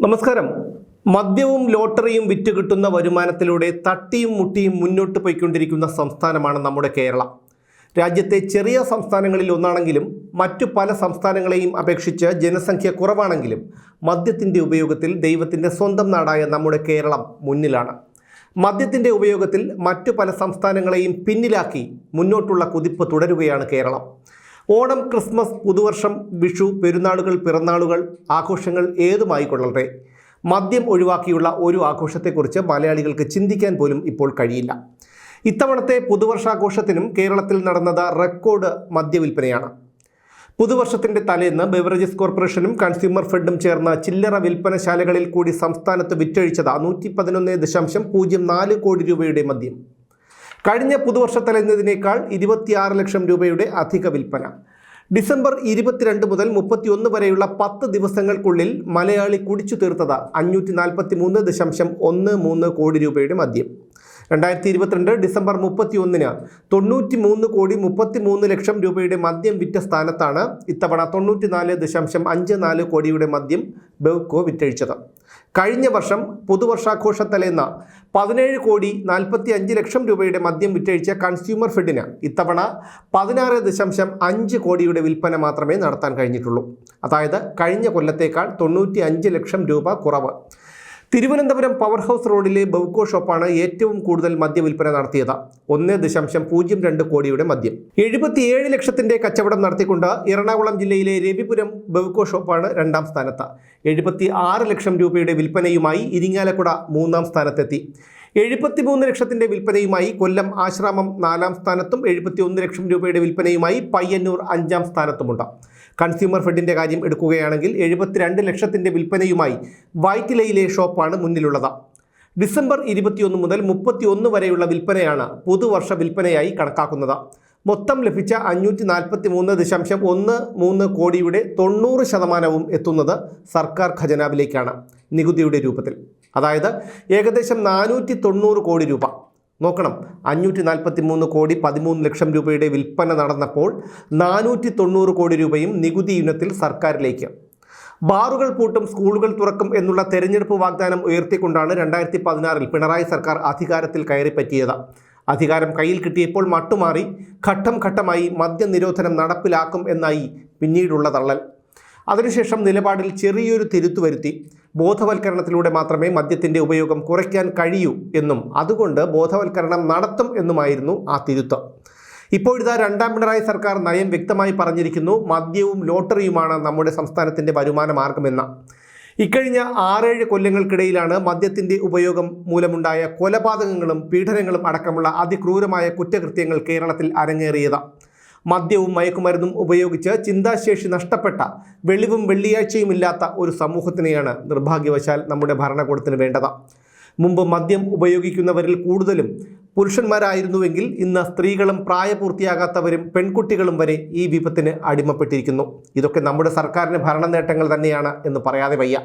നമസ്കാരം. മദ്യവും ലോട്ടറിയും വിറ്റ് കിട്ടുന്ന വരുമാനത്തിലൂടെ തട്ടിയും മുട്ടിയും മുന്നോട്ട് പോയിക്കൊണ്ടിരിക്കുന്ന സംസ്ഥാനമാണ് നമ്മുടെ കേരളം. രാജ്യത്തെ ചെറിയ സംസ്ഥാനങ്ങളിൽ ഒന്നാണെങ്കിലും മറ്റു പല സംസ്ഥാനങ്ങളെയും അപേക്ഷിച്ച് ജനസംഖ്യ കുറവാണെങ്കിലും മദ്യത്തിൻ്റെ ഉപയോഗത്തിൽ ദൈവത്തിൻ്റെ സ്വന്തം നാടായ നമ്മുടെ കേരളം മുന്നിലാണ്. മദ്യത്തിൻ്റെ ഉപയോഗത്തിൽ മറ്റു പല സംസ്ഥാനങ്ങളെയും പിന്നിലാക്കി മുന്നോട്ടുള്ള കുതിപ്പ് തുടരുകയാണ് കേരളം. ഓണം, ക്രിസ്മസ്, പുതുവർഷം, വിഷു, പെരുന്നാളുകൾ, പിറന്നാളുകൾ, ആഘോഷങ്ങൾ ഏതുമായിക്കൊള്ളട്ടെ, മദ്യം ഒഴിവാക്കിയുള്ള ഒരു ആഘോഷത്തെക്കുറിച്ച് മലയാളികൾക്ക് ചിന്തിക്കാൻ പോലും ഇപ്പോൾ കഴിയില്ല. ഇത്തവണത്തെ പുതുവർഷാഘോഷത്തിനും കേരളത്തിൽ നടന്നത് റെക്കോർഡ് മദ്യവിൽപ്പനയാണ്. പുതുവർഷത്തിൻ്റെ തലേന്ന് ബെവറേജസ് കോർപ്പറേഷനും കൺസ്യൂമർ ഫെഡും ചേർന്ന് ചില്ലറ വിൽപ്പനശാലകളിൽ കൂടി സംസ്ഥാനത്ത് വിറ്റഴിച്ചത് 111.04 കോടി രൂപയുടെ മദ്യം. കഴിഞ്ഞ പുതുവർഷത്തലേന്നതിനേക്കാൾ 26 ലക്ഷം രൂപയുടെ അധിക വിൽപ്പന. ഡിസംബർ 22 മുതൽ 31 വരെയുള്ള 10 ദിവസങ്ങൾക്കുള്ളിൽ മലയാളി കുടിച്ചു തീർത്തത് 543.13 കോടി രൂപയുടെ മദ്യം. 2022 ഡിസംബർ 31-ന് 93.33 ലക്ഷം രൂപയുടെ മദ്യം വിറ്റ സ്ഥാനത്താണ് ഇത്തവണ 94.54 കോടിയുടെ മദ്യം ബെവ്കോ വിറ്റഴിച്ചത്. കഴിഞ്ഞ വർഷം പുതുവർഷാഘോഷത്തലേന്ന് 17.45 ലക്ഷം രൂപയുടെ മദ്യം വിറ്റഴിച്ച കൺസ്യൂമർ ഫെഡിന് ഇത്തവണ 16.5 കോടിയുടെ വിൽപ്പന മാത്രമേ നടത്താൻ കഴിഞ്ഞിട്ടുള്ളൂ. അതായത് കഴിഞ്ഞ കൊല്ലത്തേക്കാൾ 95 ലക്ഷം രൂപ കുറവ്. തിരുവനന്തപുരം പവർ ഹൗസ് റോഡിലെ ബെവ്കോ ഷോപ്പാണ് ഏറ്റവും കൂടുതൽ മദ്യവിൽപ്പന നടത്തിയത്. 1.02 കോടിയുടെ മദ്യം. 77 ലക്ഷത്തിൻ്റെ കച്ചവടം നടത്തിക്കൊണ്ട് എറണാകുളം ജില്ലയിലെ രവിപുരം ബെവ്കോ ഷോപ്പാണ് 2ാം സ്ഥാനത്ത്. 76 ലക്ഷം രൂപയുടെ വിൽപ്പനയുമായി ഇരിങ്ങാലക്കുട 3ാം സ്ഥാനത്തെത്തി. 73 ലക്ഷത്തിൻ്റെ വിൽപ്പനയുമായി കൊല്ലം ആശ്രാമം 4ാം സ്ഥാനത്തും 71 ലക്ഷം രൂപയുടെ വിൽപ്പനയുമായി പയ്യന്നൂർ 5ാം സ്ഥാനത്തുമുണ്ട്. കൺസ്യൂമർ ഫെഡിൻ്റെ കാര്യം എടുക്കുകയാണെങ്കിൽ 72 ലക്ഷത്തിൻ്റെ വിൽപ്പനയുമായി വൈറ്റിലയിലെ ഷോപ്പാണ് മുന്നിലുള്ളത്. ഡിസംബർ 21 മുതൽ 31 വരെയുള്ള വിൽപ്പനയാണ് പുതുവർഷ വിൽപ്പനയായി കണക്കാക്കുന്നത്. മൊത്തം ലഭിച്ച 543.13 കോടിയുടെ 90% എത്തുന്നത് സർക്കാർ ഖജനാവിലേക്കാണ് നികുതിയുടെ രൂപത്തിൽ. അതായത് ഏകദേശം 490 കോടി രൂപ. നോക്കണം, 543 കോടി 13 ലക്ഷം രൂപയുടെ വിൽപ്പന നടന്നപ്പോൾ 490 കോടി രൂപയും നികുതി ഇനത്തിൽ സർക്കാരിലേക്ക്. ബാറുകൾ പൂട്ടും, സ്കൂളുകൾ തുറക്കും എന്നുള്ള തെരഞ്ഞെടുപ്പ് വാഗ്ദാനം ഉയർത്തിക്കൊണ്ടാണ് 2016-ൽ പിണറായി സർക്കാർ അധികാരത്തിൽ കയറിപ്പറ്റിയത്. അധികാരം കയ്യിൽ കിട്ടിയപ്പോൾ മട്ടുമാറി ഘട്ടം ഘട്ടമായി മദ്യനിരോധനം നടപ്പിലാക്കും എന്നായി പിന്നീടുള്ള തള്ളൽ. അതിനുശേഷം നിലപാടിൽ ചെറിയൊരു തിരുത്തു വരുത്തി. ബോധവൽക്കരണത്തിലൂടെ മാത്രമേ മദ്യത്തിൻ്റെ ഉപയോഗം കുറയ്ക്കാൻ കഴിയൂ എന്നും അതുകൊണ്ട് ബോധവൽക്കരണം നടത്തും എന്നുമായിരുന്നു ആ തിരുത്ത്. ഇപ്പോഴിതാ 2ാം പിണറായി സർക്കാർ നയം വ്യക്തമായി പറഞ്ഞിരിക്കുന്നു, മദ്യവും ലോട്ടറിയുമാണ് നമ്മുടെ സംസ്ഥാനത്തിൻ്റെ വരുമാന മാർഗമെന്ന്. ഇക്കഴിഞ്ഞ 6-7 കൊല്ലങ്ങൾക്കിടയിലാണ് മദ്യത്തിൻ്റെ ഉപയോഗം മൂലമുണ്ടായ കൊലപാതകങ്ങളും പീഡനങ്ങളും അടക്കമുള്ള അതിക്രൂരമായ കുറ്റകൃത്യങ്ങൾ കേരളത്തിൽ അരങ്ങേറിയത്. മദ്യവും മയക്കുമരുന്നും ഉപയോഗിച്ച് ചിന്താശേഷി നഷ്ടപ്പെട്ട, വെളിവും വെള്ളിയാഴ്ചയുമില്ലാത്ത ഒരു സമൂഹത്തിനെയാണ് നിർഭാഗ്യവശാൽ നമ്മുടെ ഭരണകൂടത്തിന് വേണ്ടത്. മുമ്പ് മദ്യം ഉപയോഗിക്കുന്നവരിൽ കൂടുതലും പുരുഷന്മാരായിരുന്നുവെങ്കിൽ ഇന്ന് സ്ത്രീകളും പ്രായപൂർത്തിയാകാത്തവരും പെൺകുട്ടികളും വരെ ഈ വിപത്തിന് അടിമപ്പെട്ടിരിക്കുന്നു. ഇതൊക്കെ നമ്മുടെ സർക്കാരിന് ഭരണ നേട്ടങ്ങൾ തന്നെയാണ് എന്ന് പറയാതെ വയ്യ.